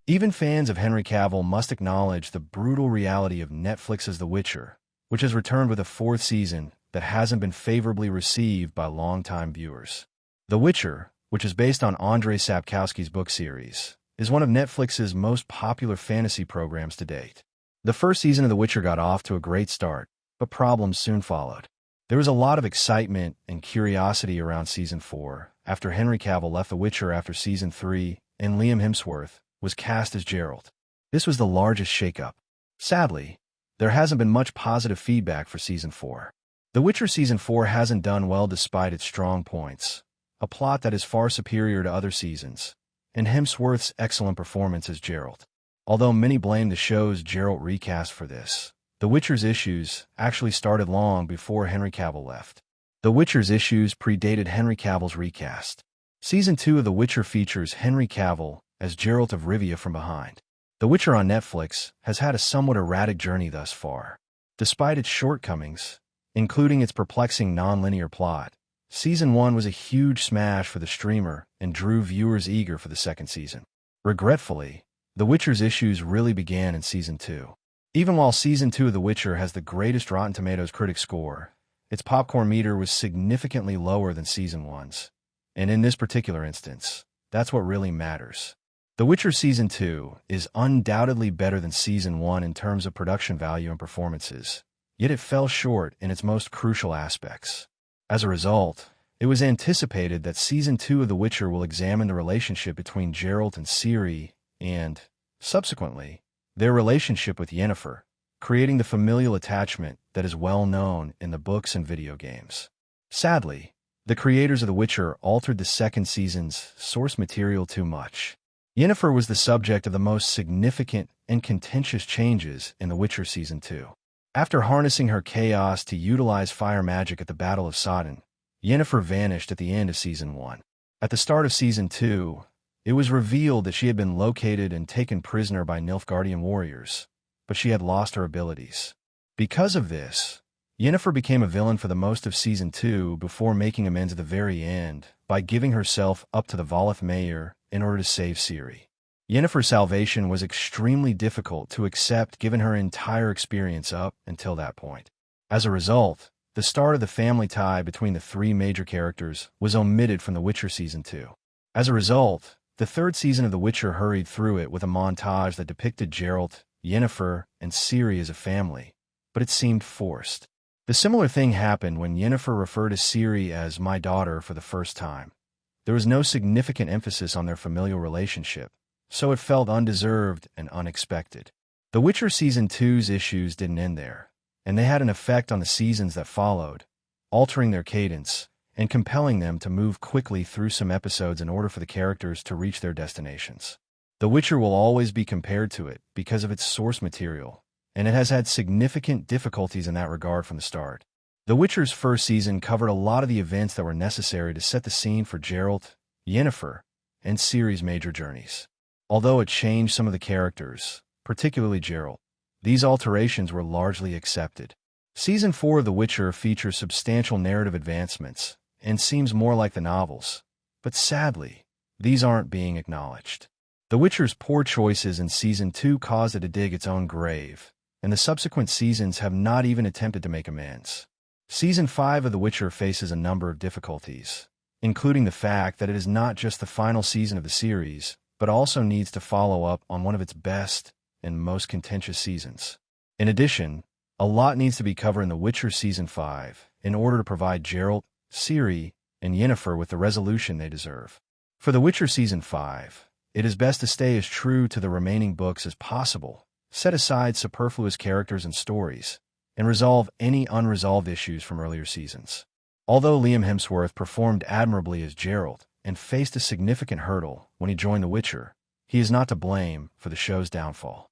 Even fans of Henry Cavill must acknowledge the brutal reality of Netflix's The Witcher, which has returned with a fourth season that hasn't been favorably received by longtime viewers. The Witcher, which is based on Andrzej Sapkowski's book series, is one of Netflix's most popular fantasy programs to date. The first season of The Witcher got off to a great start, but problems soon followed. There was a lot of excitement and curiosity around Season 4 after Henry Cavill left The Witcher after Season 3 and Liam Hemsworth was cast as Geralt. This was the largest shakeup. Sadly, there hasn't been much positive feedback for Season 4. The Witcher Season 4 hasn't done well despite its strong points, a plot that is far superior to other seasons, and Hemsworth's excellent performance as Geralt. Although many blame the show's Geralt recast for this, The Witcher's issues actually started long before Henry Cavill left. The Witcher's issues predated Henry Cavill's recast. Season 2 of The Witcher features Henry Cavill as Geralt of Rivia from behind. The Witcher on Netflix has had a somewhat erratic journey thus far. Despite its shortcomings, including its perplexing non-linear plot, Season 1 was a huge smash for the streamer and drew viewers eager for the second season. Regretfully, The Witcher's issues really began in Season 2. Even while Season 2 of The Witcher has the greatest Rotten Tomatoes critic score, its popcorn meter was significantly lower than Season 1's. And in this particular instance, that's what really matters. The Witcher Season 2 is undoubtedly better than Season 1 in terms of production value and performances, yet it fell short in its most crucial aspects. As a result, it was anticipated that Season 2 of The Witcher will examine the relationship between Geralt and Ciri and, subsequently, their relationship with Yennefer, creating the familial attachment that is well known in the books and video games. Sadly, the creators of The Witcher altered the second season's source material too much. Yennefer was the subject of the most significant and contentious changes in The Witcher Season 2. After harnessing her chaos to utilize fire magic at the Battle of Sodden, Yennefer vanished at the end of Season 1. At the start of Season 2, it was revealed that she had been located and taken prisoner by Nilfgaardian warriors, but she had lost her abilities. Because of this, Yennefer became a villain for the most of Season 2 before making amends at the very end by giving herself up to the Voleth Mayor in order to save Ciri. Yennefer's salvation was extremely difficult to accept given her entire experience up until that point. As a result, the start of the family tie between the three major characters was omitted from The Witcher Season 2. As a result, the third season of The Witcher hurried through it with a montage that depicted Geralt, Yennefer, and Ciri as a family, but it seemed forced. The similar thing happened when Yennefer referred to Ciri as "my daughter" for the first time. There was no significant emphasis on their familial relationship, so it felt undeserved and unexpected. The Witcher Season 2's issues didn't end there, and they had an effect on the seasons that followed, altering their cadence and compelling them to move quickly through some episodes in order for the characters to reach their destinations. The Witcher will always be compared to it because of its source material, and it has had significant difficulties in that regard from the start. The Witcher's first season covered a lot of the events that were necessary to set the scene for Geralt, Yennefer, and Ciri's major journeys. Although it changed some of the characters, particularly Geralt, these alterations were largely accepted. Season 4 of The Witcher features substantial narrative advancements and seems more like the novels, but sadly, these aren't being acknowledged. The Witcher's poor choices in Season 2 caused it to dig its own grave, and the subsequent seasons have not even attempted to make amends. Season 5 of The Witcher faces a number of difficulties, including the fact that it is not just the final season of the series, but also needs to follow up on one of its best and most contentious seasons. In addition, a lot needs to be covered in The Witcher Season 5 in order to provide Geralt, Ciri, and Yennefer with the resolution they deserve. For The Witcher Season 5, it is best to stay as true to the remaining books as possible, set aside superfluous characters and stories, and resolve any unresolved issues from earlier seasons. Although Liam Hemsworth performed admirably as Geralt and faced a significant hurdle when he joined The Witcher, he is not to blame for the show's downfall.